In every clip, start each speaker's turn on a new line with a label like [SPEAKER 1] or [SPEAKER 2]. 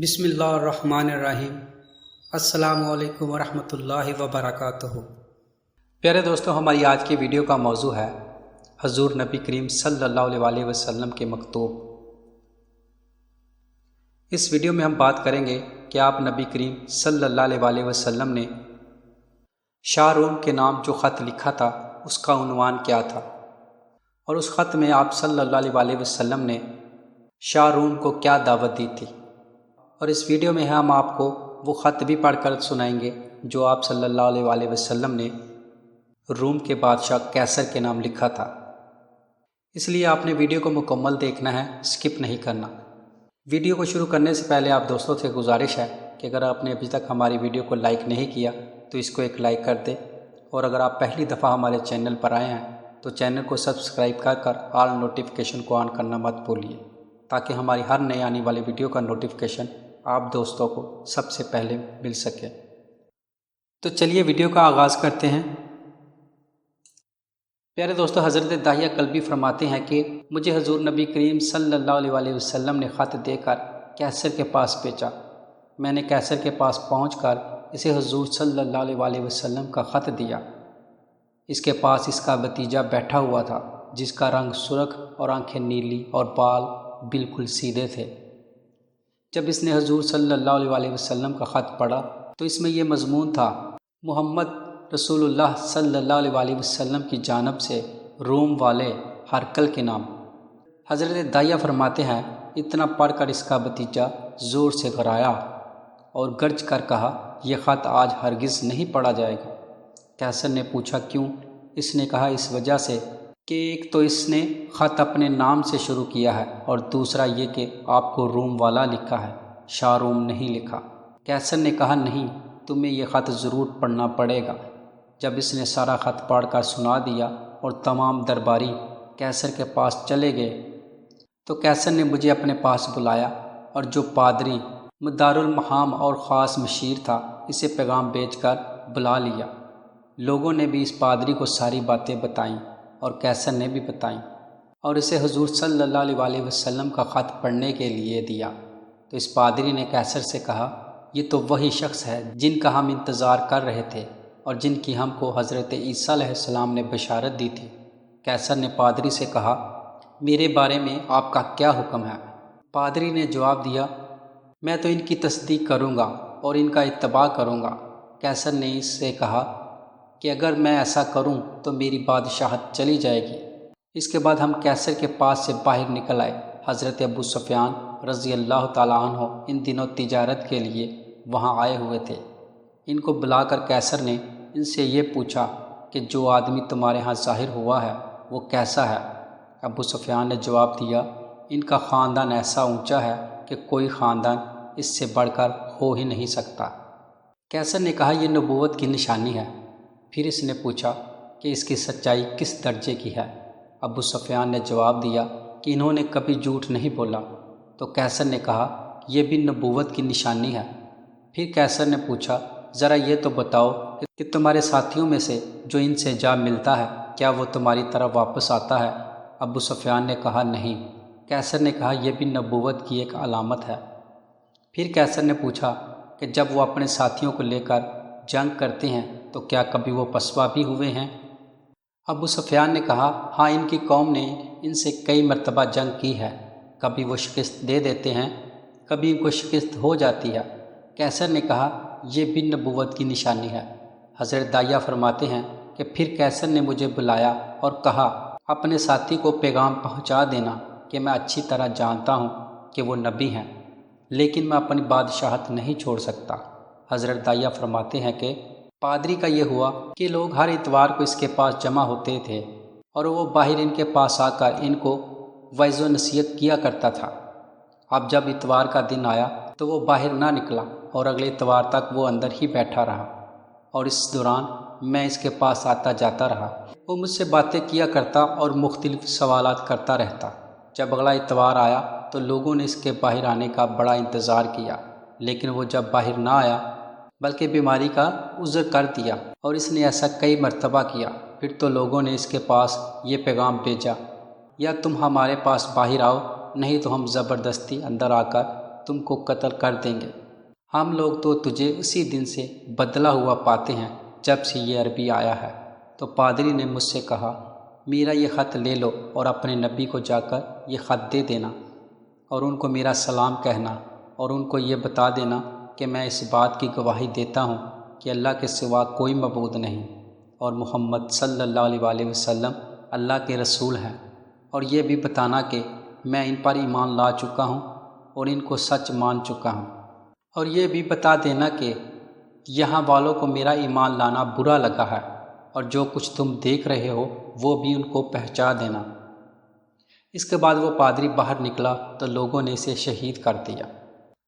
[SPEAKER 1] بسم اللہ الرحمن الرحیم۔ السلام علیکم ورحمۃ اللہ وبرکاتہ۔ پیارے دوستوں، ہماری آج کی ویڈیو کا موضوع ہے حضور نبی کریم صلی اللہ علیہ وسلم کے مکتوب۔ اس ویڈیو میں ہم بات کریں گے کہ آپ نبی کریم صلی اللہ علیہ وسلم نے شاہ روم کے نام جو خط لکھا تھا اس کا عنوان کیا تھا، اور اس خط میں آپ صلی اللہ علیہ وسلم نے شاہ روم کو کیا دعوت دی تھی۔ اور اس ویڈیو میں ہم آپ کو وہ خط بھی پڑھ کر سنائیں گے جو آپ صلی اللہ علیہ وسلم نے روم کے بادشاہ قیصر کے نام لکھا تھا۔ اس لیے آپ نے ویڈیو کو مکمل دیکھنا ہے، سکپ نہیں کرنا۔ ویڈیو کو شروع کرنے سے پہلے آپ دوستوں سے گزارش ہے کہ اگر آپ نے ابھی تک ہماری ویڈیو کو لائک نہیں کیا تو اس کو ایک لائک کر دیں، اور اگر آپ پہلی دفعہ ہمارے چینل پر آئے ہیں تو چینل کو سبسکرائب کر آل نوٹیفیکیشن کو آن کرنا مت بھولیے، تاکہ ہماری ہر نئے آنے والی ویڈیو کا نوٹیفیکیشن آپ دوستوں کو سب سے پہلے مل سکے۔ تو چلیے ویڈیو کا آغاز کرتے ہیں۔ پیارے دوستو، حضرت داہیہ کلبی فرماتے ہیں کہ مجھے حضور نبی کریم صلی اللہ علیہ وسلم نے خط دے کر قیصر کے پاس بھیجا۔ میں نے قیصر کے پاس پہنچ کر اسے حضور صلی اللہ علیہ وسلم کا خط دیا۔ اس کے پاس اس کا بھتیجا بیٹھا ہوا تھا جس کا رنگ سرخ اور آنکھیں نیلی اور بال بالکل سیدھے تھے۔ جب اس نے حضور صلی اللہ علیہ وسلم کا خط پڑھا تو اس میں یہ مضمون تھا: محمد رسول اللہ صلی اللہ علیہ وسلم کی جانب سے روم والے ہرقل کے نام۔ حضرت داہیہ فرماتے ہیں اتنا پڑھ کر اس کا بھتیجا زور سے گھرایا اور گرج کر کہا، یہ خط آج ہرگز نہیں پڑھا جائے گا۔ قیصر نے پوچھا کیوں؟ اس نے کہا اس وجہ سے کہ ایک تو اس نے خط اپنے نام سے شروع کیا ہے، اور دوسرا یہ کہ آپ کو روم والا لکھا ہے، شاہ روم نہیں لکھا۔ قیصر نے کہا نہیں، تمہیں یہ خط ضرور پڑھنا پڑے گا۔ جب اس نے سارا خط پڑھ کر سنا دیا اور تمام درباری قیصر کے پاس چلے گئے تو قیصر نے مجھے اپنے پاس بلایا، اور جو پادری مدار المحام اور خاص مشیر تھا اسے پیغام بھیج کر بلا لیا۔ لوگوں نے بھی اس پادری کو ساری باتیں بتائیں اور قیصر نے بھی بتائیں، اور اسے حضور صلی اللہ علیہ وسلم کا خط پڑھنے کے لیے دیا۔ تو اس پادری نے قیصر سے کہا، یہ تو وہی شخص ہے جن کا ہم انتظار کر رہے تھے اور جن کی ہم کو حضرت عیسیٰ علیہ السلام نے بشارت دی تھی۔ قیصر نے پادری سے کہا، میرے بارے میں آپ کا کیا حکم ہے؟ پادری نے جواب دیا، میں تو ان کی تصدیق کروں گا اور ان کا اتباع کروں گا۔ قیصر نے اس سے کہا کہ اگر میں ایسا کروں تو میری بادشاہت چلی جائے گی۔ اس کے بعد ہم قیصر کے پاس سے باہر نکل آئے۔ حضرت ابو سفیان رضی اللہ تعالیٰ عنہ ان دنوں تجارت کے لیے وہاں آئے ہوئے تھے۔ ان کو بلا کر قیصر نے ان سے یہ پوچھا کہ جو آدمی تمہارے ہاں ظاہر ہوا ہے وہ کیسا ہے؟ ابو سفیان نے جواب دیا، ان کا خاندان ایسا اونچا ہے کہ کوئی خاندان اس سے بڑھ کر ہو ہی نہیں سکتا۔ قیصر نے کہا، یہ نبوت کی نشانی ہے۔ پھر اس نے پوچھا کہ اس کی سچائی کس درجے کی ہے؟ ابو سفیان نے جواب دیا کہ انہوں نے کبھی جھوٹ نہیں بولا۔ تو قیصر نے کہا، یہ بھی نبوت کی نشانی ہے۔ پھر قیصر نے پوچھا، ذرا یہ تو بتاؤ کہ تمہارے ساتھیوں میں سے جو ان سے جا ملتا ہے کیا وہ تمہاری طرف واپس آتا ہے؟ ابو سفیان نے کہا نہیں۔ قیصر نے کہا، یہ بھی نبوت کی ایک علامت ہے۔ پھر قیصر نے پوچھا کہ جب وہ اپنے ساتھیوں کو لے کر جنگ کرتے ہیں تو کیا کبھی وہ پسپا بھی ہوئے ہیں؟ ابو سفیان نے کہا، ہاں، ان کی قوم نے ان سے کئی مرتبہ جنگ کی ہے، کبھی وہ شکست دے دیتے ہیں، کبھی ان کو شکست ہو جاتی ہے۔ قیصر نے کہا، یہ بھی نبوت کی نشانی ہے۔ حضرت داہیہ فرماتے ہیں کہ پھر قیصر نے مجھے بلایا اور کہا، اپنے ساتھی کو پیغام پہنچا دینا کہ میں اچھی طرح جانتا ہوں کہ وہ نبی ہیں، لیکن میں اپنی بادشاہت نہیں چھوڑ سکتا۔ حضرت داہیہ فرماتے ہیں کہ پادری کا یہ ہوا کہ لوگ ہر اتوار کو اس کے پاس جمع ہوتے تھے اور وہ باہر ان کے پاس آ کر ان کو وعظ و نصیحت کیا کرتا تھا۔ اب جب اتوار کا دن آیا تو وہ باہر نہ نکلا اور اگلے اتوار تک وہ اندر ہی بیٹھا رہا، اور اس دوران میں اس کے پاس آتا جاتا رہا۔ وہ مجھ سے باتیں کیا کرتا اور مختلف سوالات کرتا رہتا۔ جب اگلا اتوار آیا تو لوگوں نے اس کے باہر آنے کا بڑا انتظار کیا، لیکن وہ جب باہر نہ آیا بلکہ بیماری کا عذر کر دیا، اور اس نے ایسا کئی مرتبہ کیا۔ پھر تو لوگوں نے اس کے پاس یہ پیغام بھیجا، یا تم ہمارے پاس باہر آؤ، نہیں تو ہم زبردستی اندر آ کر تم کو قتل کر دیں گے۔ ہم لوگ تو تجھے اسی دن سے بدلا ہوا پاتے ہیں جب سے یہ عربی آیا ہے۔ تو پادری نے مجھ سے کہا، میرا یہ خط لے لو اور اپنے نبی کو جا کر یہ خط دے دینا، اور ان کو میرا سلام کہنا، اور ان کو یہ بتا دینا کہ میں اس بات کی گواہی دیتا ہوں کہ اللہ کے سوا کوئی معبود نہیں، اور محمد صلی اللہ علیہ وآلہ وسلم اللہ کے رسول ہیں، اور یہ بھی بتانا کہ میں ان پر ایمان لا چکا ہوں اور ان کو سچ مان چکا ہوں، اور یہ بھی بتا دینا کہ یہاں والوں کو میرا ایمان لانا برا لگا ہے، اور جو کچھ تم دیکھ رہے ہو وہ بھی ان کو پہنچا دینا۔ اس کے بعد وہ پادری باہر نکلا تو لوگوں نے اسے شہید کر دیا۔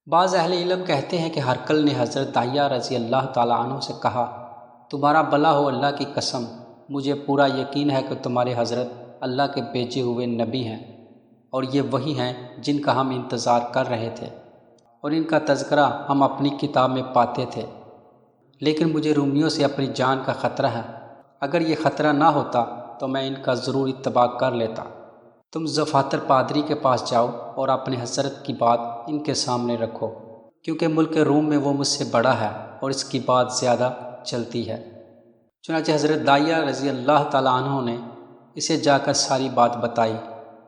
[SPEAKER 1] بعض اہل علم کہتے ہیں کہ ہرقل نے حضرت داہیہ رضی اللہ تعالیٰ عنہ سے کہا، تمہارا بھلا ہو، اللہ کی قسم مجھے پورا یقین ہے کہ تمہارے حضرت اللہ کے بھیجے ہوئے نبی ہیں، اور یہ وہی ہیں جن کا ہم انتظار کر رہے تھے، اور ان کا تذکرہ ہم اپنی کتاب میں پاتے تھے، لیکن مجھے رومیوں سے اپنی جان کا خطرہ ہے۔ اگر یہ خطرہ نہ ہوتا تو میں ان کا ضرور اتباع کر لیتا۔ تم زفاتر پادری کے پاس جاؤ اور اپنے حضرت کی بات ان کے سامنے رکھو، کیونکہ ملک روم میں وہ مجھ سے بڑا ہے اور اس کی بات زیادہ چلتی ہے۔ چنانچہ حضرت داہیہ رضی اللہ تعالیٰ عنہ نے اسے جا کر ساری بات بتائی،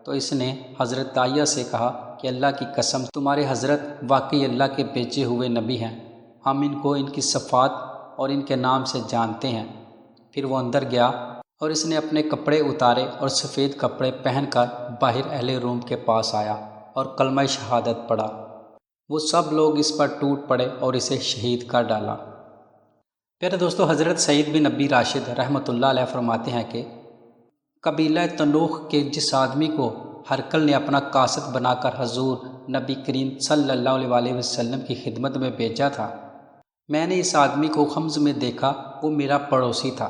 [SPEAKER 1] تو اس نے حضرت داہیہ سے کہا کہ اللہ کی قسم تمہارے حضرت واقعی اللہ کے بھیجے ہوئے نبی ہیں، ہم ان کو ان کی صفات اور ان کے نام سے جانتے ہیں۔ پھر وہ اندر گیا اور اس نے اپنے کپڑے اتارے اور سفید کپڑے پہن کر باہر اہل روم کے پاس آیا اور کلمہ شہادت پڑھا۔ وہ سب لوگ اس پر ٹوٹ پڑے اور اسے شہید کر ڈالا۔ پیارے دوستو، حضرت سعید بن نبی راشد رحمۃ اللہ علیہ فرماتے ہیں کہ قبیلہ تنوخ کے جس آدمی کو ہرقل نے اپنا قاصد بنا کر حضور نبی کریم صلی اللہ علیہ وآلہ وسلم کی خدمت میں بھیجا تھا، میں نے اس آدمی کو خمس میں دیکھا۔ وہ میرا پڑوسی تھا،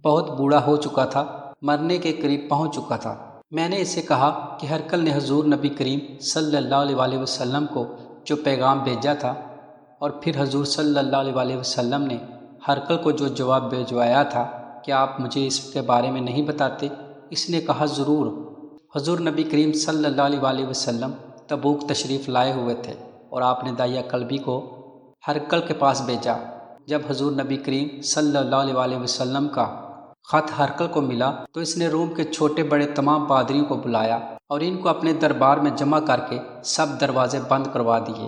[SPEAKER 1] بہت بوڑھا ہو چکا تھا، مرنے کے قریب پہنچ چکا تھا۔ میں نے اسے کہا کہ ہرقل نے حضور نبی کریم صلی اللہ علیہ وآلہ وسلم کو جو پیغام بھیجا تھا، اور پھر حضور صلی اللہ علیہ وآلہ وسلم نے ہرقل کو جو جواب بھیجوایا تھا، کیا آپ مجھے اس کے بارے میں نہیں بتاتے؟ اس نے کہا، ضرور۔ حضور نبی کریم صلی اللہ علیہ وآلہ وسلم تبوک تشریف لائے ہوئے تھے، اور آپ نے داہیہ کلبی کو ہرقل کے پاس بھیجا۔ جب حضور نبی کریم صلی اللہ علیہ وآلہ وسلم کا خط ہرقل کو ملا تو اس نے روم کے چھوٹے بڑے تمام پادریوں کو بلایا اور ان کو اپنے دربار میں جمع کر کے سب دروازے بند کروا دیے،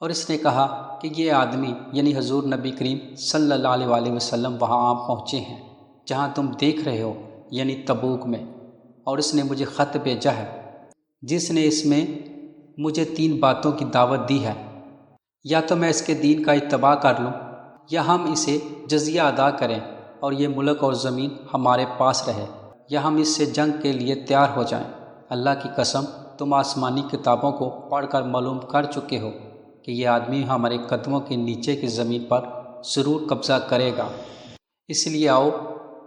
[SPEAKER 1] اور اس نے کہا کہ یہ آدمی یعنی حضور نبی کریم صلی اللہ علیہ وآلہ وسلم وہاں آ پہنچے ہیں جہاں تم دیکھ رہے ہو، یعنی تبوک میں، اور اس نے مجھے خط بھیجا ہے جس نے اس میں مجھے 3 باتوں کی دعوت دی ہے، یا تو میں اس کے دین کا اتباع کر لوں، یا ہم اسے جزیہ ادا کریں اور یہ ملک اور زمین ہمارے پاس رہے، یا ہم اس سے جنگ کے لیے تیار ہو جائیں۔ اللہ کی قسم تم آسمانی کتابوں کو پڑھ کر معلوم کر چکے ہو کہ یہ آدمی ہمارے قدموں کے نیچے کی زمین پر ضرور قبضہ کرے گا، اس لیے آؤ،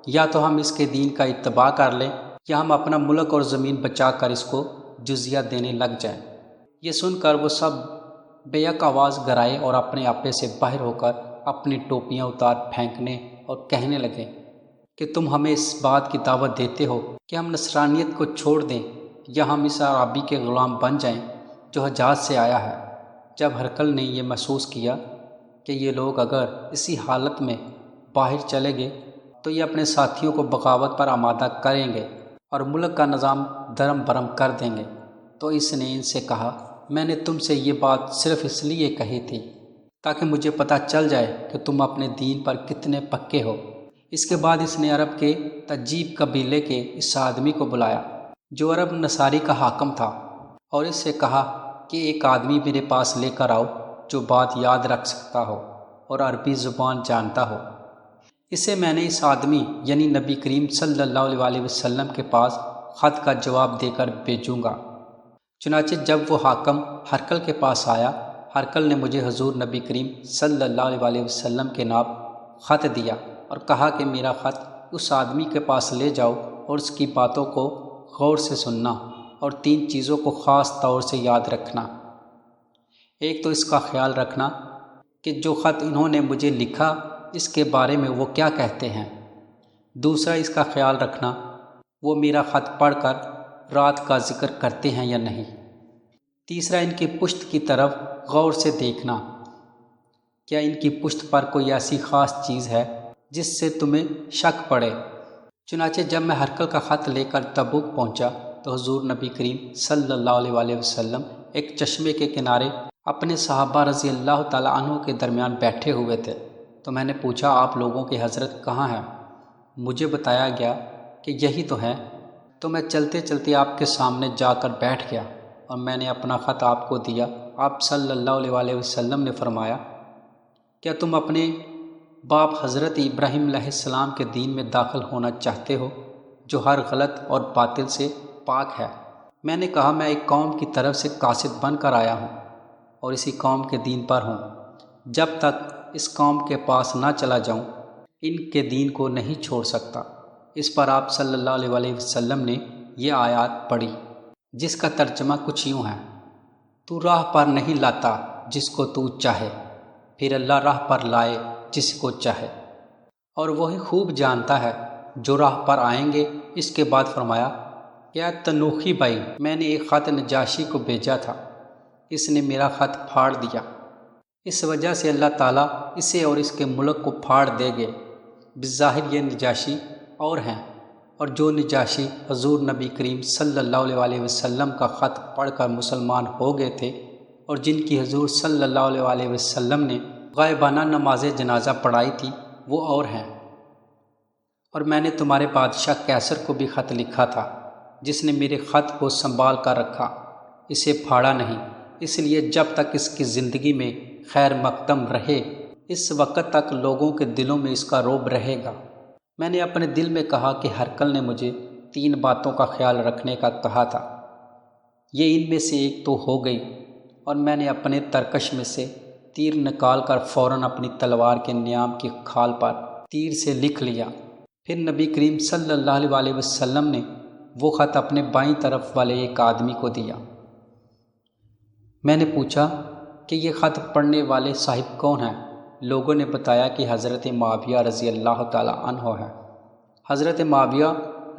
[SPEAKER 1] یا تو ہم اس کے دین کا اتباع کر لیں یا ہم اپنا ملک اور زمین بچا کر اس کو جزیہ دینے لگ جائیں۔ یہ سن کر وہ سب بیک آواز گرائے اور اپنے آپے سے باہر ہو کر اپنی ٹوپیاں اتار پھینکنے اور کہنے لگے کہ تم ہمیں اس بات کی دعوت دیتے ہو کہ ہم نصرانیت کو چھوڑ دیں یا ہم اس عربی کے غلام بن جائیں جو حجاز سے آیا ہے۔ جب ہرقل نے یہ محسوس کیا کہ یہ لوگ اگر اسی حالت میں باہر چلے گئے تو یہ اپنے ساتھیوں کو بغاوت پر آمادہ کریں گے اور ملک کا نظام درم برم کر دیں گے، تو اس نے ان سے کہا، میں نے تم سے یہ بات صرف اس لیے کہی تھی تاکہ مجھے پتہ چل جائے کہ تم اپنے دین پر کتنے پکے ہو۔ اس کے بعد اس نے عرب کے تجیب قبیلے کے اس آدمی کو بلایا جو عرب نصاری کا حاکم تھا، اور اس سے کہا کہ ایک آدمی میرے پاس لے کر آؤ جو بات یاد رکھ سکتا ہو اور عربی زبان جانتا ہو۔ اسے میں نے اس آدمی یعنی نبی کریم صلی اللہ علیہ وآلہ وسلم کے پاس خط کا جواب دے کر بھیجوں گا۔ چنانچہ جب وہ حاکم ہرقل کے پاس آیا، ہرقل نے مجھے حضور نبی کریم صلی اللہ علیہ وآلہ وسلم کے نام خط دیا اور کہا کہ میرا خط اس آدمی کے پاس لے جاؤ اور اس کی باتوں کو غور سے سننا اور 3 چیزوں کو خاص طور سے یاد رکھنا۔ ایک تو اس کا خیال رکھنا کہ جو خط انہوں نے مجھے لکھا اس کے بارے میں وہ کیا کہتے ہیں۔ دوسرا اس کا خیال رکھنا وہ میرا خط پڑھ کر رات کا ذکر کرتے ہیں یا نہیں۔ تیسرا، ان کی پشت کی طرف غور سے دیکھنا، کیا ان کی پشت پر کوئی ایسی خاص چیز ہے جس سے تمہیں شک پڑے؟ چنانچہ جب میں ہرقل کا خط لے کر تبوک پہنچا تو حضور نبی کریم صلی اللہ علیہ وآلہ وسلم ایک چشمے کے کنارے اپنے صحابہ رضی اللہ تعالیٰ عنہ کے درمیان بیٹھے ہوئے تھے۔ تو میں نے پوچھا، آپ لوگوں کی حضرت کہاں ہے؟ مجھے بتایا گیا کہ یہی تو ہے۔ تو میں چلتے چلتے آپ کے سامنے جا کر بیٹھ گیا اور میں نے اپنا خط آپ کو دیا۔ آپ صلی اللہ علیہ وآلہ وسلم نے فرمایا، کیا تم اپنے باپ حضرت ابراہیم علیہ السلام کے دین میں داخل ہونا چاہتے ہو جو ہر غلط اور باطل سے پاک ہے؟ میں نے کہا، میں ایک قوم کی طرف سے قاصد بن کر آیا ہوں اور اسی قوم کے دین پر ہوں۔ جب تک اس قوم کے پاس نہ چلا جاؤں ان کے دین کو نہیں چھوڑ سکتا۔ اس پر آپ صلی اللہ علیہ وآلہ وسلم نے یہ آیات پڑھی جس کا ترجمہ کچھ یوں ہے، تو راہ پر نہیں لاتا جس کو تو چاہے، پھر اللہ راہ پر لائے جس کو چاہے، اور وہی خوب جانتا ہے جو راہ پر آئیں گے۔ اس کے بعد فرمایا، کیا تنوخی بھائی، میں نے ایک خط نجاشی کو بھیجا تھا، اس نے میرا خط پھاڑ دیا، اس وجہ سے اللہ تعالیٰ اسے اور اس کے ملک کو پھاڑ دے گے۔ بظاہر یہ نجاشی اور ہیں، اور جو نجاشی حضور نبی کریم صلی اللہ علیہ وآلہ وسلم کا خط پڑھ کر مسلمان ہو گئے تھے اور جن کی حضور صلی اللہ علیہ وآلہ وسلم نے غائبانہ نماز جنازہ پڑھائی تھی، وہ اور ہیں۔ اور میں نے تمہارے بادشاہ قیصر کو بھی خط لکھا تھا جس نے میرے خط کو سنبھال کر رکھا، اسے پھاڑا نہیں، اس لیے جب تک اس کی زندگی میں خیر مقدم رہے اس وقت تک لوگوں کے دلوں میں اس کا رعب رہے گا۔ میں نے اپنے دل میں کہا کہ ہرقل نے مجھے 3 باتوں کا خیال رکھنے کا کہا تھا، یہ ان میں سے ایک تو ہو گئی، اور میں نے اپنے ترکش میں سے تیر نکال کر فوراً اپنی تلوار کے نیام کی کھال پر تیر سے لکھ لیا۔ پھر نبی کریم صلی اللہ علیہ وآلہ وسلم نے وہ خط اپنے بائیں طرف والے ایک آدمی کو دیا۔ میں نے پوچھا کہ یہ خط پڑھنے والے صاحب کون ہیں؟ لوگوں نے بتایا کہ حضرت معاویہ رضی اللہ تعالیٰ عنہ ہے۔ حضرت معاویہ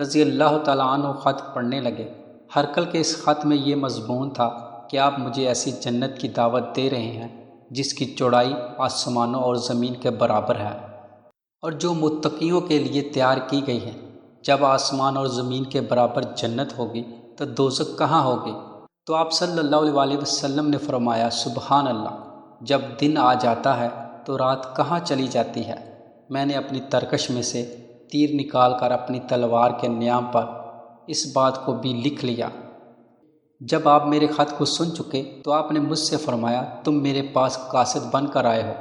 [SPEAKER 1] رضی اللہ تعالیٰ عنہ خط پڑھنے لگے۔ ہرقل کے اس خط میں یہ مضمون تھا کہ آپ مجھے ایسی جنت کی دعوت دے رہے ہیں جس کی چوڑائی آسمانوں اور زمین کے برابر ہے، اور جو متقیوں کے لیے تیار کی گئی ہے۔ جب آسمان اور زمین کے برابر جنت ہوگی تو دوزخ کہاں ہوگی؟ تو آپ صلی اللہ علیہ وآلہ وسلم نے فرمایا، سبحان اللہ، جب دن آ جاتا ہے تو رات کہاں چلی جاتی ہے؟ میں نے اپنی ترکش میں سے تیر نکال کر اپنی تلوار کے نیام پر اس بات کو بھی لکھ لیا۔ جب آپ میرے خط کو سن چکے تو آپ نے مجھ سے فرمایا، تم میرے پاس قاصد بن کر آئے ہو،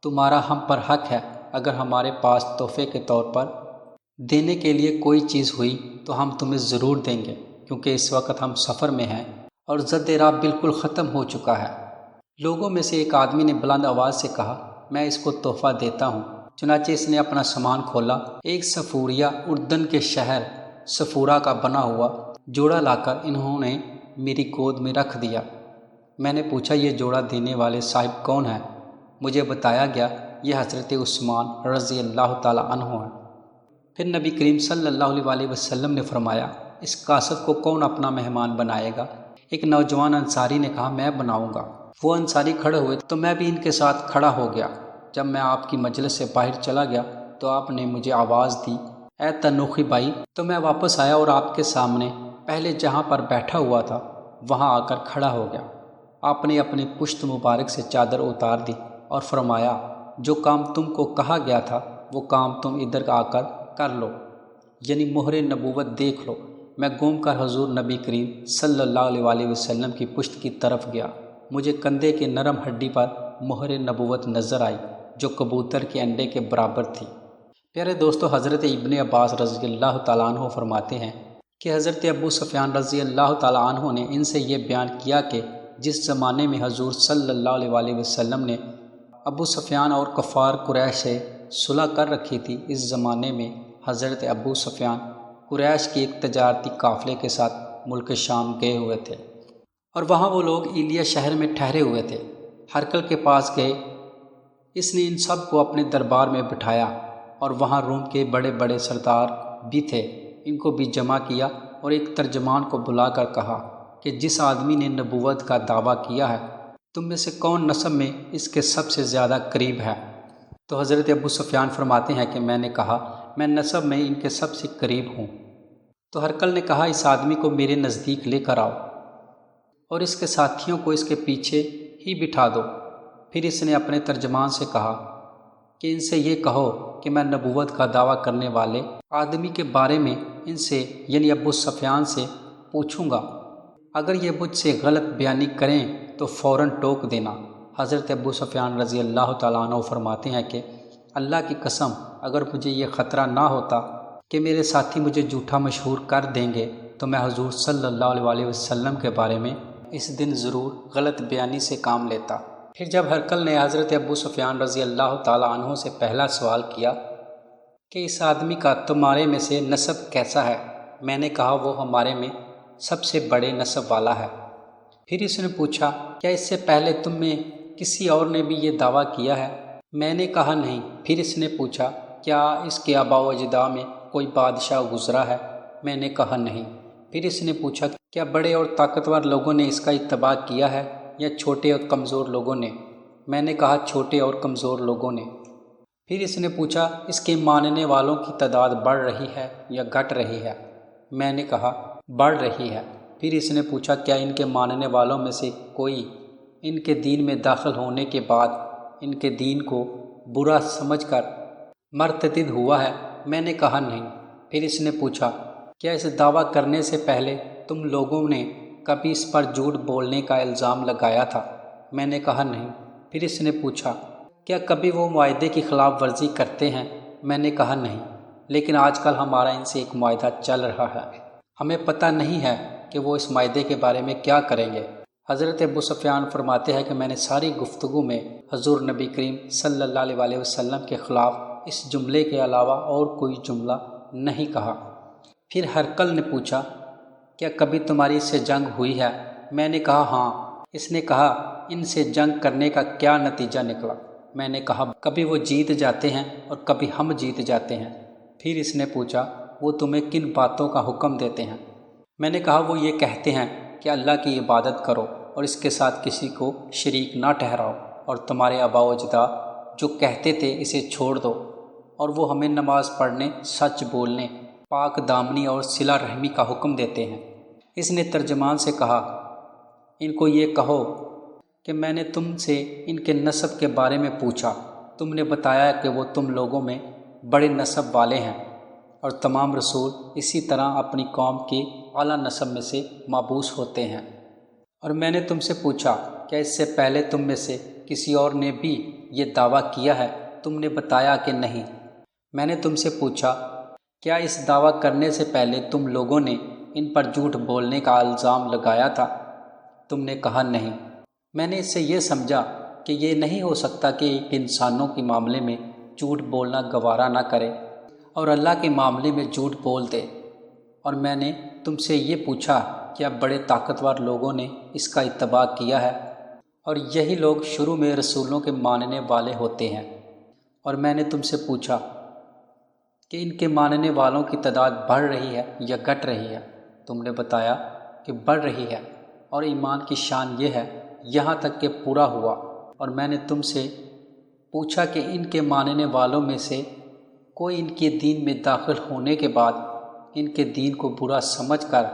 [SPEAKER 1] تمہارا ہم پر حق ہے، اگر ہمارے پاس تحفے کے طور پر دینے کے لیے کوئی چیز ہوئی تو ہم تمہیں ضرور دیں گے، کیونکہ اس وقت ہم سفر میں ہیں اور زد راہ بالکل ختم ہو چکا ہے۔ لوگوں میں سے ایک آدمی نے بلند آواز سے کہا، میں اس کو تحفہ دیتا ہوں۔ چنانچہ اس نے اپنا سامان کھولا، ایک صفوریہ اردن کے شہر صفورہ کا بنا ہوا جوڑا لا کر انہوں نے میری گود میں رکھ دیا۔ میں نے پوچھا، یہ جوڑا دینے والے صاحب کون ہیں؟ مجھے بتایا گیا، یہ حضرت عثمان رضی اللہ تعالیٰ عنہ ہیں۔ پھر نبی کریم صلی اللہ علیہ وآلہ وسلم نے فرمایا، اس قاصد کو کون اپنا مہمان بنائے گا؟ ایک نوجوان انصاری نے کہا، میں بناؤں گا۔ وہ انصاری کھڑے ہوئے تو میں بھی ان کے ساتھ کھڑا ہو گیا۔ جب میں آپ کی مجلس سے باہر چلا گیا تو آپ نے مجھے آواز دی، اے تنوخی بھائی، تو میں واپس آیا اور آپ کے سامنے پہلے جہاں پر بیٹھا ہوا تھا وہاں آ کر کھڑا ہو گیا۔ آپ نے اپنی پشت مبارک سے چادر اتار دی اور فرمایا، جو کام تم کو کہا گیا تھا وہ کام تم ادھر آ کر کر لو، یعنی مہر نبوت دیکھ لو۔ میں گھوم کر حضور نبی کریم صلی اللہ علیہ وآلہ وسلم کی پشت کی طرف گیا۔ مجھے کندھے کے نرم ہڈی پر مہر نبوت نظر آئی جو کبوتر کے انڈے کے برابر تھی۔ پیارے دوستو، حضرت ابن عباس رضی اللہ تعالیٰ عنہ فرماتے ہیں کہ حضرت ابو سفیان رضی اللہ تعالیٰ عنہ نے ان سے یہ بیان کیا کہ جس زمانے میں حضور صلی اللہ علیہ وآلہ وسلم نے ابو سفیان اور کفار قریش سے صلح کر رکھی تھی، اس زمانے میں حضرت ابو سفیان قریش کی ایک تجارتی قافلے کے ساتھ ملک شام گئے ہوئے تھے، اور وہاں وہ لوگ ایلیا شہر میں ٹھہرے ہوئے تھے۔ ہرقل کے پاس گئے، اس نے ان سب کو اپنے دربار میں بٹھایا، اور وہاں روم کے بڑے بڑے سردار بھی تھے، ان کو بھی جمع کیا اور ایک ترجمان کو بلا کر کہا، کہ جس آدمی نے نبوت کا دعویٰ کیا ہے تم میں سے کون نسب میں اس کے سب سے زیادہ قریب ہے؟ تو حضرت ابو سفیان فرماتے ہیں کہ میں نے کہا میں نسب میں ان کے سب سے قریب ہوں۔ تو ہرقل نے کہا اس آدمی کو میرے نزدیک لے کر آؤ اور اس کے ساتھیوں کو اس کے پیچھے ہی بٹھا دو۔ پھر اس نے اپنے ترجمان سے کہا کہ ان سے یہ کہو کہ میں نبوت کا دعویٰ کرنے والے آدمی کے بارے میں ان سے یعنی ابو سفیان سے پوچھوں گا، اگر یہ مجھ سے غلط بیانی کریں تو فوراً ٹوک دینا۔ حضرت ابو سفیان رضی اللہ تعالیٰ عنہ فرماتے ہیں کہ اللہ کی قسم اگر مجھے یہ خطرہ نہ ہوتا کہ میرے ساتھی مجھے جھوٹا مشہور کر دیں گے تو میں حضور صلی اللہ علیہ وسلم کے بارے میں اس دن ضرور غلط بیانی سے کام لیتا۔ پھر جب ہرقل نے حضرت ابو سفیان رضی اللہ تعالیٰ عنہ سے پہلا سوال کیا کہ اس آدمی کا تمہارے میں سے نسب کیسا ہے، میں نے کہا وہ ہمارے میں سب سے بڑے نسب والا ہے۔ پھر اس نے پوچھا کیا اس سے پہلے تم میں کسی اور نے بھی یہ دعویٰ کیا ہے؟ میں نے کہا نہیں۔ پھر اس نے پوچھا کیا اس کے آباء و اجداد میں کوئی بادشاہ گزرا ہے؟ میں نے کہا نہیں۔ پھر اس نے پوچھا کیا بڑے اور طاقتور لوگوں نے اس کا اتباع کیا ہے یا چھوٹے اور کمزور لوگوں نے؟ میں نے کہا چھوٹے اور کمزور لوگوں نے۔ پھر اس نے پوچھا اس کے ماننے والوں کی تعداد بڑھ رہی ہے یا گھٹ رہی ہے؟ میں نے کہا بڑھ رہی ہے۔ پھر اس نے پوچھا کیا ان کے ماننے والوں میں سے کوئی ان کے دین میں داخل ہونے کے بعد ان کے دین کو برا سمجھ کر مرتد ہوا ہے؟ میں نے کہا نہیں۔ پھر اس نے پوچھا کیا اس دعویٰ کرنے سے پہلے تم لوگوں نے کبھی اس پر جھوٹ بولنے کا الزام لگایا تھا؟ میں نے کہا نہیں۔ پھر اس نے پوچھا کیا کبھی وہ معاہدے کی خلاف ورزی کرتے ہیں؟ میں نے کہا نہیں، لیکن آج کل ہمارا ان سے ایک معاہدہ چل رہا ہے، ہمیں پتہ نہیں ہے کہ وہ اس معاہدے کے بارے میں کیا کریں گے۔ حضرت ابو سفیان فرماتے ہیں کہ میں نے ساری گفتگو میں حضور نبی کریم صلی اللہ علیہ وسلم کے خلاف اس جملے کے علاوہ اور کوئی جملہ نہیں کہا۔ پھر ہرقل نے پوچھا کیا کبھی تمہاری اس سے جنگ ہوئی ہے؟ میں نے کہا ہاں۔ اس نے کہا ان سے جنگ کرنے کا کیا نتیجہ نکلا؟ میں نے کہا کبھی وہ جیت جاتے ہیں اور کبھی ہم جیت جاتے ہیں۔ پھر اس نے پوچھا وہ تمہیں کن باتوں کا حکم دیتے ہیں؟ میں نے کہا وہ یہ کہتے ہیں کہ اللہ کی عبادت کرو اور اس کے ساتھ کسی کو شریک نہ ٹھہراؤ، اور تمہارے آباء و اجداد جو کہتے تھے اسے چھوڑ دو، اور وہ ہمیں نماز پڑھنے، سچ بولنے، پاک دامنی اور صلہ رحمی کا حکم دیتے ہیں۔ اس نے ترجمان سے کہا ان کو یہ کہو کہ میں نے تم سے ان کے نسب کے بارے میں پوچھا، تم نے بتایا کہ وہ تم لوگوں میں بڑے نسب والے ہیں، اور تمام رسول اسی طرح اپنی قوم کے اعلیٰ نسب میں سے مابعوث ہوتے ہیں۔ اور میں نے تم سے پوچھا کیا اس سے پہلے تم میں سے کسی اور نے بھی یہ دعویٰ کیا ہے؟ تم نے بتایا کہ نہیں۔ میں نے تم سے پوچھا کیا اس دعویٰ کرنے سے پہلے تم لوگوں نے ان پر جھوٹ بولنے کا الزام لگایا تھا؟ تم نے کہا نہیں۔ میں نے اس سے یہ سمجھا کہ یہ نہیں ہو سکتا کہ ایک انسانوں کے معاملے میں جھوٹ بولنا گوارا نہ کرے اور اللہ کے معاملے میں جھوٹ بول دے، اور میں نے تم سے یہ پوچھا کیا بڑے طاقتور لوگوں نے اس کا اتباع کیا ہے، اور یہی لوگ شروع میں رسولوں کے ماننے والے ہوتے ہیں۔ اور میں نے تم سے پوچھا کہ ان کے ماننے والوں کی تعداد بڑھ رہی ہے یا گھٹ رہی ہے؟ تم نے بتایا کہ بڑھ رہی ہے، اور ایمان کی شان یہ ہے یہاں تک کہ پورا ہوا۔ اور میں نے تم سے پوچھا کہ ان کے ماننے والوں میں سے کوئی ان کے دین میں داخل ہونے کے بعد ان کے دین کو برا سمجھ کر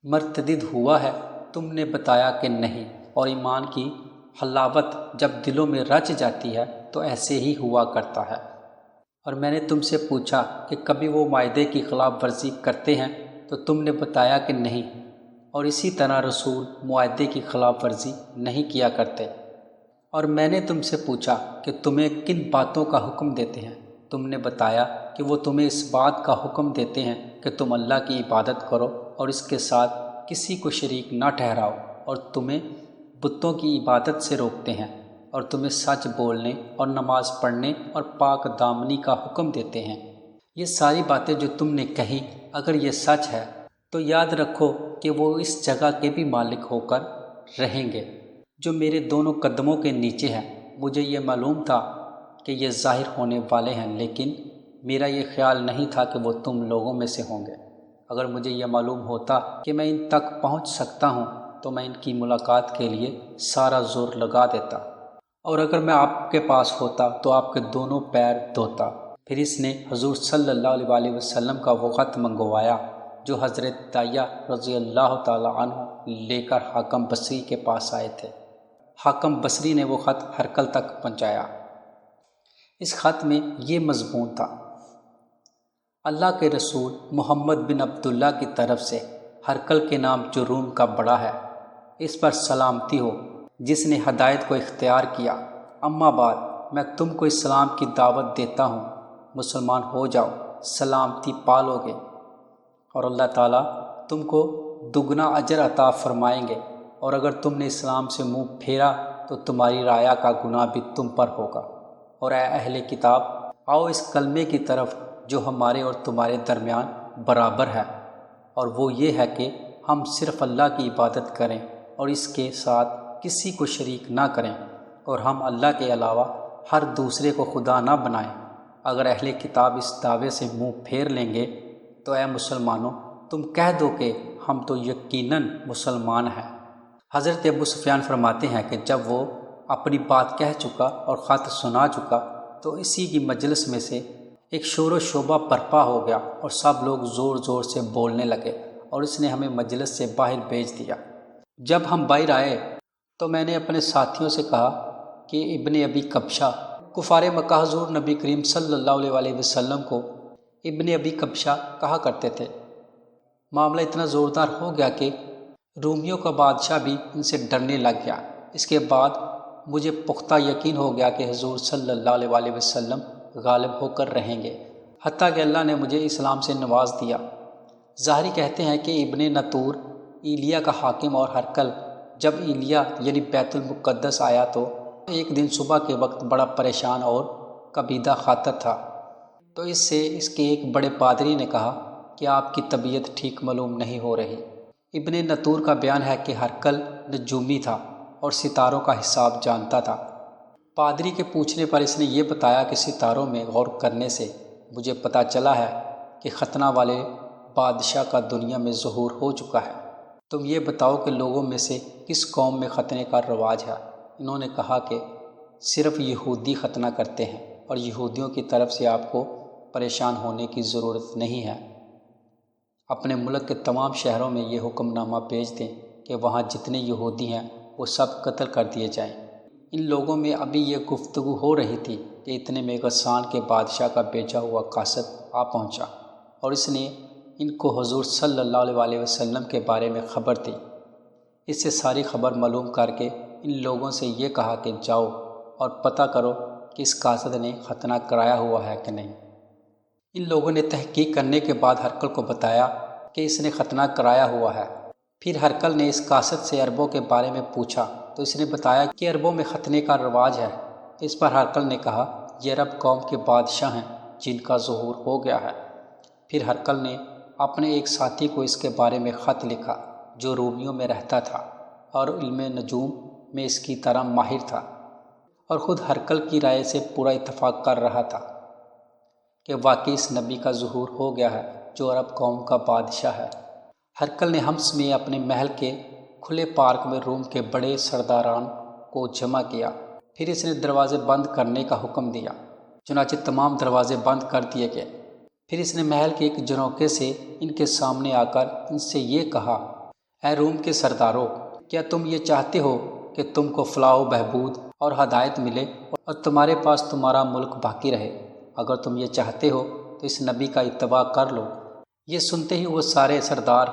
[SPEAKER 1] مرتد ہوا ہے؟ تم نے بتایا کہ نہیں۔ اور ایمان کی حلاوت جب دلوں میں رچ جاتی ہے تو ایسے ہی ہوا کرتا ہے۔ اور میں نے تم سے پوچھا کہ کبھی وہ معاہدے کی خلاف ورزی کرتے ہیں؟ تو تم نے بتایا کہ نہیں، اور اسی طرح رسول معاہدے کی خلاف ورزی نہیں کیا کرتے۔ اور میں نے تم سے پوچھا کہ تمہیں کن باتوں کا حکم دیتے ہیں؟ تم نے بتایا کہ وہ تمہیں اس بات کا حکم دیتے ہیں کہ تم اللہ کی عبادت کرو اور اس کے ساتھ کسی کو شریک نہ ٹھہراؤ، اور تمہیں بتوں کی عبادت سے روکتے ہیں، اور تمہیں سچ بولنے اور نماز پڑھنے اور پاک دامنی کا حکم دیتے ہیں۔ یہ ساری باتیں جو تم نے کہیں اگر یہ سچ ہے تو یاد رکھو کہ وہ اس جگہ کے بھی مالک ہو کر رہیں گے جو میرے دونوں قدموں کے نیچے ہے۔ مجھے یہ معلوم تھا کہ یہ ظاہر ہونے والے ہیں، لیکن میرا یہ خیال نہیں تھا کہ وہ تم لوگوں میں سے ہوں گے۔ اگر مجھے یہ معلوم ہوتا کہ میں ان تک پہنچ سکتا ہوں تو میں ان کی ملاقات کے لیے سارا زور لگا دیتا، اور اگر میں آپ کے پاس ہوتا تو آپ کے دونوں پیر دھوتا۔ پھر اس نے حضور صلی اللہ علیہ وسلم کا وہ خط منگوایا جو حضرت داہیہ رضی اللہ تعالی عنہ لے کر حاکم بصری کے پاس آئے تھے۔ حاکم بصری نے وہ خط ہرقل تک پہنچایا۔ اس خط میں یہ مضمون تھا: اللہ کے رسول محمد بن عبداللہ کی طرف سے ہرقل کے نام جو روم کا بڑا ہے، اس پر سلامتی ہو جس نے ہدایت کو اختیار کیا۔ اما بعد، میں تم کو اسلام کی دعوت دیتا ہوں، مسلمان ہو جاؤ، سلامتی پالو گے، اور اللہ تعالیٰ تم کو دگنا اجر عطا فرمائیں گے، اور اگر تم نے اسلام سے منہ پھیرا تو تمہاری رعایا کا گناہ بھی تم پر ہوگا۔ اور اے اہل کتاب، آؤ اس کلمے کی طرف جو ہمارے اور تمہارے درمیان برابر ہے، اور وہ یہ ہے کہ ہم صرف اللہ کی عبادت کریں اور اس کے ساتھ کسی کو شریک نہ کریں، اور ہم اللہ کے علاوہ ہر دوسرے کو خدا نہ بنائیں۔ اگر اہل کتاب اس دعوے سے منہ پھیر لیں گے تو اے مسلمانوں، تم کہہ دو کہ ہم تو یقیناً مسلمان ہیں۔ حضرت ابو سفیان فرماتے ہیں کہ جب وہ اپنی بات کہہ چکا اور خط سنا چکا تو اسی کی مجلس میں سے ایک شور و شوبہ برپا ہو گیا اور سب لوگ زور زور سے بولنے لگے، اور اس نے ہمیں مجلس سے باہر بھیج دیا۔ جب ہم باہر آئے تو میں نے اپنے ساتھیوں سے کہا کہ ابن ابی کبشہ، کفار مکہ حضور نبی کریم صلی اللہ علیہ وسلم کو ابن ابی کبشہ کہا کرتے تھے۔ معاملہ اتنا زوردار ہو گیا کہ رومیوں کا بادشاہ بھی ان سے ڈرنے لگ گیا۔ اس کے بعد مجھے پختہ یقین ہو گیا کہ حضور صلی اللہ علیہ وسلم غالب ہو کر رہیں گے، حتیٰ کہ اللہ نے مجھے اسلام سے نواز دیا۔ ظاہری کہتے ہیں کہ ابن نطور ایلیا کا حاکم اور ہرقل جب ایلیا یعنی بیت المقدس آیا تو ایک دن صبح کے وقت بڑا پریشان اور کبیدہ خاطر تھا، تو اس سے اس کے ایک بڑے پادری نے کہا کہ آپ کی طبیعت ٹھیک معلوم نہیں ہو رہی۔ ابن نطور کا بیان ہے کہ ہرقل نجومی تھا اور ستاروں کا حساب جانتا تھا۔ پادری کے پوچھنے پر اس نے یہ بتایا کہ ستاروں میں غور کرنے سے مجھے پتہ چلا ہے کہ ختنہ والے بادشاہ کا دنیا میں ظہور ہو چکا ہے۔ تم یہ بتاؤ کہ لوگوں میں سے کس قوم میں ختنے کا رواج ہے؟ انہوں نے کہا کہ صرف یہودی ختنہ کرتے ہیں، اور یہودیوں کی طرف سے آپ کو پریشان ہونے کی ضرورت نہیں ہے۔ اپنے ملک کے تمام شہروں میں یہ حکم نامہ بھیج دیں کہ وہاں جتنے یہودی ہیں وہ سب قتل کر دیے جائیں۔ ان لوگوں میں ابھی یہ گفتگو ہو رہی تھی کہ اتنے میں غسان کے بادشاہ کا بھیجا ہوا قاصد آ پہنچا، اور اس نے ان کو حضور صلی اللہ علیہ وسلم کے بارے میں خبر دی۔ اس سے ساری خبر معلوم کر کے ان لوگوں سے یہ کہا کہ جاؤ اور پتہ کرو کہ اس قاصد نے ختنہ کرایا ہوا ہے کہ نہیں۔ ان لوگوں نے تحقیق کرنے کے بعد ہرقل کو بتایا کہ اس نے ختنہ کرایا ہوا ہے۔ پھر ہرقل نے اس قاصد سے عربوں کے بارے میں پوچھا تو اس نے بتایا کہ عربوں میں ختنے کا رواج ہے۔ اس پر ہرقل نے کہا یہ عرب قوم کے بادشاہ ہیں جن کا ظہور ہو گیا ہے۔ پھر ہرقل نے اپنے ایک ساتھی کو اس کے بارے میں خط لکھا جو رومیوں میں رہتا تھا اور علم نجوم میں اس کی طرح ماہر تھا، اور خود ہرقل کی رائے سے پورا اتفاق کر رہا تھا کہ واقعی اس نبی کا ظہور ہو گیا ہے جو عرب قوم کا بادشاہ ہے۔ ہرقل نے حمص میں اپنے محل کے کھلے پارک میں روم کے بڑے سرداران کو جمع کیا۔ پھر اس نے دروازے بند کرنے کا حکم دیا، چنانچہ تمام دروازے بند کر دیے گئے۔ پھر اس نے محل کے ایک جنوکے سے ان کے سامنے آ کر ان سے یہ کہا، اے روم کے سردارو، کیا تم یہ چاہتے ہو کہ تم کو فلاح و بہبود اور ہدایت ملے اور تمہارے پاس تمہارا ملک باقی رہے؟ اگر تم یہ چاہتے ہو تو اس نبی کا اتباع کر لو۔ یہ سنتے ہی وہ سارے سردار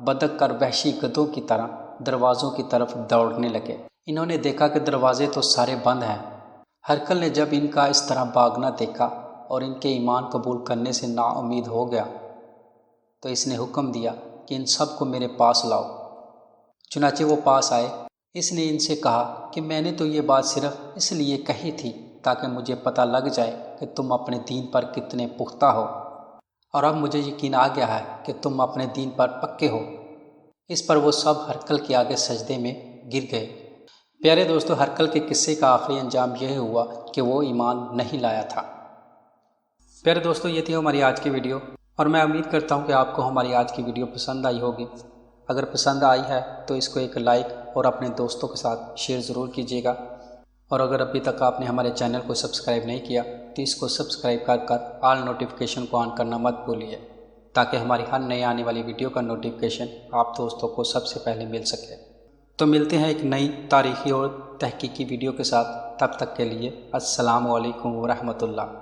[SPEAKER 1] بدک کر وحشی گدھوں کی طرح دروازوں کی طرف دوڑنے لگے۔ انہوں نے دیکھا کہ دروازے تو سارے بند ہیں۔ ہرقل نے جب ان کا اس طرح بھاگنا دیکھا اور ان کے ایمان قبول کرنے سے نا امید ہو گیا تو اس نے حکم دیا کہ ان سب کو میرے پاس لاؤ۔ چنانچہ وہ پاس آئے۔ اس نے ان سے کہا کہ میں نے تو یہ بات صرف اس لیے کہی تھی تاکہ مجھے پتہ لگ جائے کہ تم اپنے دین پر کتنے پختہ ہو، اور اب مجھے یقین آ گیا ہے کہ تم اپنے دین پر پکے ہو۔ اس پر وہ سب ہرقل کے آگے سجدے میں گر گئے۔ پیارے دوستو، ہرقل کے قصے کا آخری انجام یہ ہوا کہ وہ ایمان نہیں لایا تھا۔ پیارے دوستو، یہ تھی ہماری آج کی ویڈیو، اور میں امید کرتا ہوں کہ آپ کو ہماری آج کی ویڈیو پسند آئی ہوگی۔ اگر پسند آئی ہے تو اس کو ایک لائک اور اپنے دوستوں کے ساتھ شیئر ضرور کیجیے گا، اور اگر ابھی تک آپ نے ہمارے چینل کو سبسکرائب نہیں کیا تو اس کو سبسکرائب کر آل نوٹیفیکیشن کو آن کرنا مت بھولیے، تاکہ ہماری ہر نئی آنے والی ویڈیو کا نوٹیفیکیشن آپ دوستوں کو سب سے پہلے مل سکے۔ تو ملتے ہیں ایک نئی تاریخی اور تحقیقی ویڈیو کے ساتھ، تب تک کے لیے السلام علیکم ورحمۃ اللہ۔